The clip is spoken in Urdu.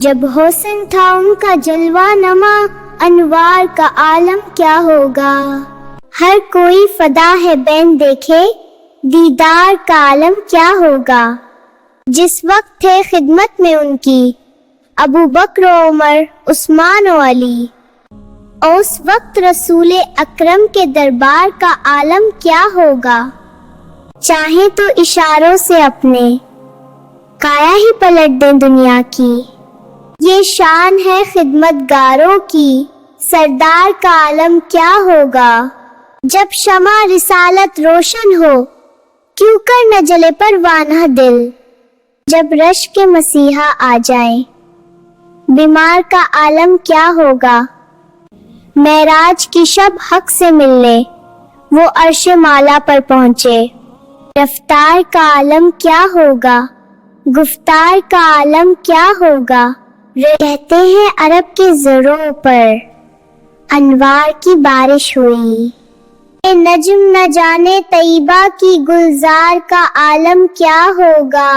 جب حسن تھا ان کا جلوہ نما، انوار کا عالم کیا ہوگا۔ ہر کوئی فدا ہے بین دیکھے، دیدار کا عالم کیا ہوگا۔ جس وقت تھے خدمت میں ان کی ابو بکر و عمر، عثمان و علی، اس وقت رسول اکرم کے دربار کا عالم کیا ہوگا۔ چاہیں تو اشاروں سے اپنے کایا ہی پلٹ دیں دنیا کی، یہ شان ہے خدمت گاروں کی، سردار کا عالم کیا ہوگا۔ جب شمع رسالت روشن ہو، کیوں کر نہ جلے پروانہ دل، جب رشک مسیحا آ جائے، بیمار کا عالم کیا ہوگا۔ معراج کی شب حق سے ملنے، وہ عرش مالا پر پہنچے، رفتار کا عالم کیا ہوگا، گفتار کا عالم کیا ہوگا۔ کہتے ہیں عرب کے زروں پر انوار کی بارش ہوئی، اے نجم نہ جانے طیبہ کی گلزار کا عالم کیا ہوگا۔